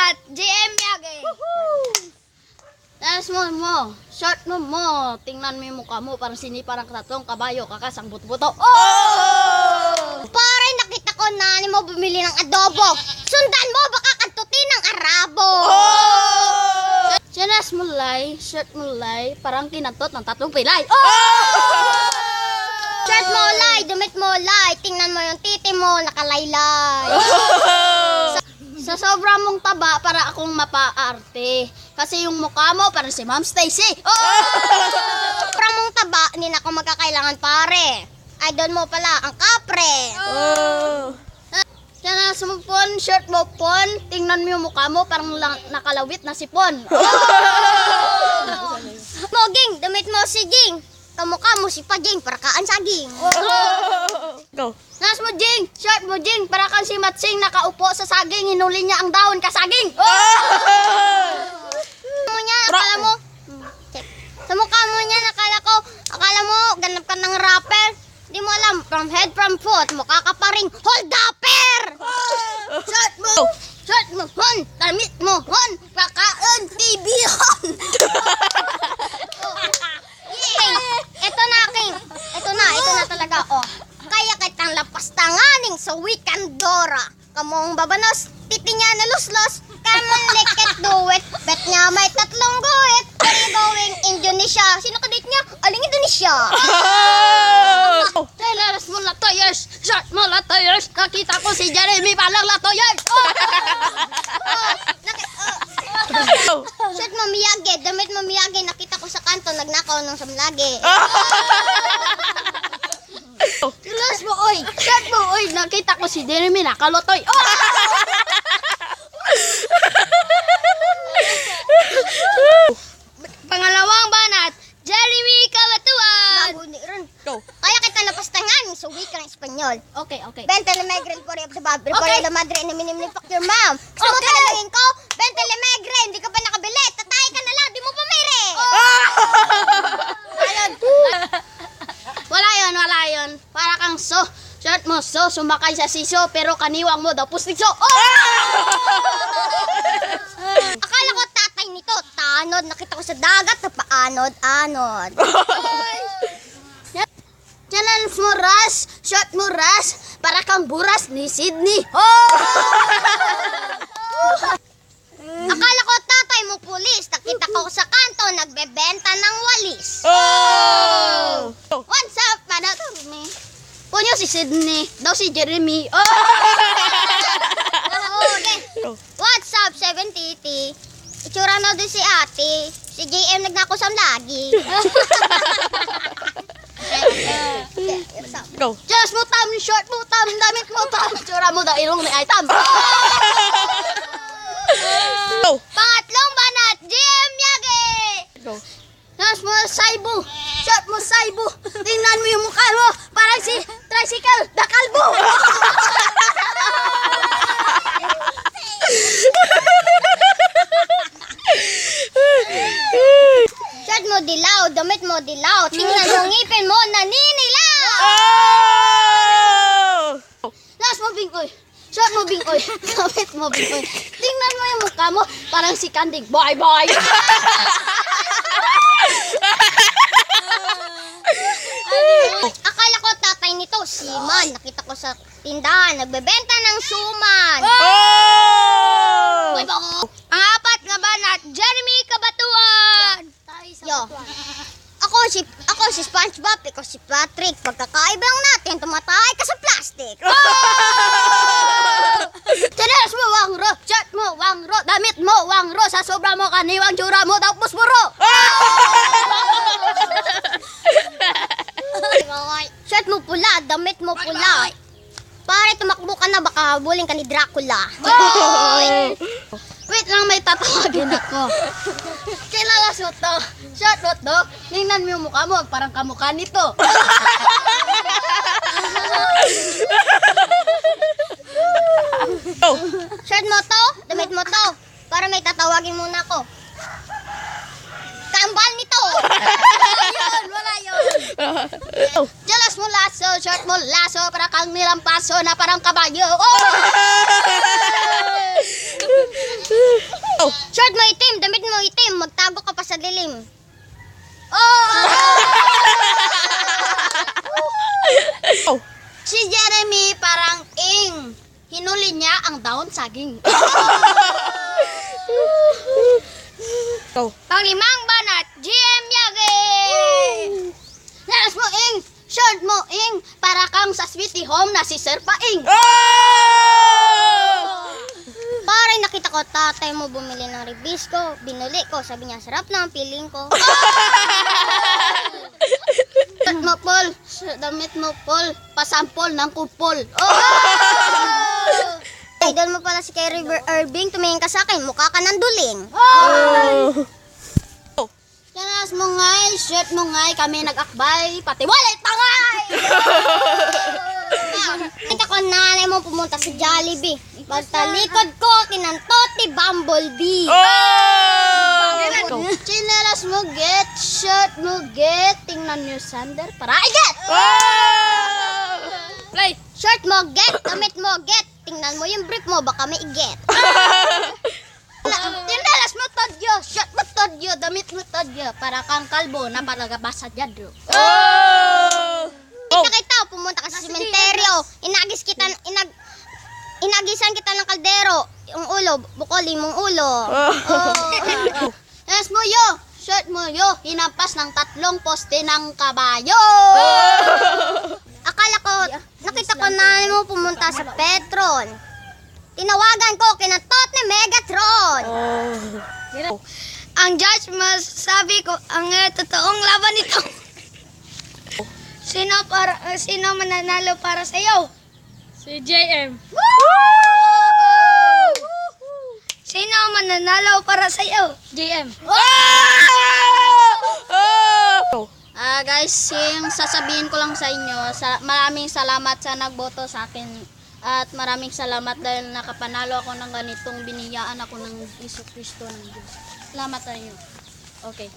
banat, GM Yagi. Tapos mo, short mo. Tingnan mo yung mukha mo, parang siniparang tatlong kabayo, kakasang buto-buto. Pare, nakita ko na mo bumili ng adobo. Sundan mo, baka kantutin ng Arabo. Sinas mo lay, shirt mo lay, parang kinantot ng tatlong pilay. Shirt mo lay, damit mo lay. Tingnan mo yung titi mo, nakalaylay. Sa sobrang mong taba, para akong mapaarte. Kasi yung mukha mo, parang si Ma'am Stacy. Sobrang mong taba, hindi na ako magkakailangan pare. Idol mo pala, ang kapre. Sinas mo pon, shirt mo pon, tingnan mo yung mukha mo, parang nakalawit na sipon. Moging, damit mo si Jing. Kamukha mo si Pajing, para kaan saging. Go. Nas mo Jing, shirt mo Jing, para kang si Matsing nakaupo sa saging, hinuli niya ang dahon kasaging. Mo niya, akala mo, sa mukha mo niya, akala mo, ganap ka ng rapper. Di mo alam, from head, from foot, mukha ka pa ring hold upper! Shirt mo, hon, damit mo, hon, kakaon, TV, hon! Ito na talaga, oh. Kaya kitang lapas tanganing sa Wikandora. Kamong babanos, titi niya na luslos, kamon lekit do it. Bet niya may tatlong guhit, are going Indonesia. Sino kadate niya? Aling Indonesia. Tailaras mo latoyers, shirt mo latoyers, nakita ko si Jeremy palang latoyers. Shirt mo Miyagi, damit mo Miyagi, nakita ko sa kanto, nagnakaw ng samlagi. Tilas mo oy, shirt mo oy, nakita ko si Jeremy nakalotoy. Pangalawang banat, Jeremy Kabatuan. Go. Kaya kita napastangan sa wikang Espanyol. Okay. Bente le megre el pori of the Bible, pori la madre na minimum fuck your mom. Gusto mo talangin ko? Bente le megre, hindi ka ba nakabili? Tatay ka na lang, di mo pa mayre. Wala yun. Para kang shirt mo sumakay sa siso, pero kaniwang mo daw pustikso. Akala ko tatay nito, tanod, nakita ko sa dagat, napaanod-anod. Channel mo ras, shirt mo ras, para kang buras ni Sydney. Akala ko tatay mo pulis, nakita ko sa kanto, nagbebenta ng walis. What's up, mana me? Punyo si Sydney, daw si Jeremy. What's up, 7TT? Itsura na doon si ate. Si JM nagnakusam lagi. Go. Just mo tam, short mo tam, damit mo tam, tsura mo daw ilong ni item. Go. Pangatlong banat, JM Yagi! Go. Tapos mo saibo, short mo saibo, tingnan mo yung mukha mo, parang si tricycle, dakalbo. Shirt mo dilaw, damit mo dilaw, tingnan mo ngipin mo, naninilaw! Tapos mo bingoy, short mo bingoy, damit mo bingoy, tingnan mo yung mukha mo, parang si Kanding, bye. Akala ko tatay nito, Siman. Nakita ko sa tindahan, nagbebenta ng suman. Ang apat nga banat, Jeremy Kabatuan. Yo. Ako si SpongeBob, ikaw si Patrick. Pagkakaiba lang natin, tumatay ka sa plastic. Tinas mo wangro, shirt mo wangro, damit mo wangro, sa sobra mo kaniwang tsura mo daw puspuro. Shirt mo pula, damit mo pula. Pare, tumakbo ka na, baka habulin ka ni Dracula. Wait lang, may tatawagin ako. Kilala mo to, shirt mo to, tingnan mo yung mukha mo, parang kamukha nito. Shirt mo to, damit mo to. Para may tatawagin muna ako. Kambal nito. Wala yun. Jalas mo laso, short mo laso, para kang nilampaso na parang kabayo. Go. Short mo itim, damit mo itim, magtago ka pa sa dilim. Go. Si Jeremy parang ing. Hinuli niya ang daon saging. Go. Panglimang banat, GM Yagi! Yes mo ing. Short mo ing. Para kang sa sweetie home na si Sir Paing. Pare, nakita ko tatay mo bumili ng ribis ko. Binuli ko, sabi niya, sarap na ang piling ko. Damit mo, Paul. Damit mo, Paul. Pasampol ng kupol. Idol mo pala si kay River Irving, tumingin ka sa akin, mukha ka ng duling. Kanas mo ngay, shirt mo ngay, kami nag-akbay, pati wallet tangay! Nakita ko nanay mo pumunta sa Jollibee. Pagtalikod ko, kinantoti Bumblebee. Go. Chinelas mo get, shirt mo get, tingnan nyo sander, para I get! Play. Short mo get, damit mo get. Tingnan mo yung brief mo, baka may iget. Chinelas mo todyo, shirt mo todyo, damit mo todyo, para kang kalbo na palagabasa dyan. Kita, pumunta ka sa sementeryo. Inagisan kita ng kaldero. Yung ulo, bukoli mong ulo. Yes mo yo, shirt mo yo, hinampas ng 3 poste ng kabayo. Akala ko, nakita ko nanay mo pumunta sa Petron. Tinawagan ko, kinatot ni Megatron. Ang judge masabi ko ang totoong laban nito. Sino mananalo para sa iyo? Si JM. Sino mananalo para sa iyo? JM. Go. Guys, yung sasabihin ko lang sa inyo, maraming salamat sa nagboto sa akin at maraming salamat dahil nakapanalo ako ng ganitong biniyaan ako ng Isu Kristo ng Diyos. Salamat sa inyo. Okay.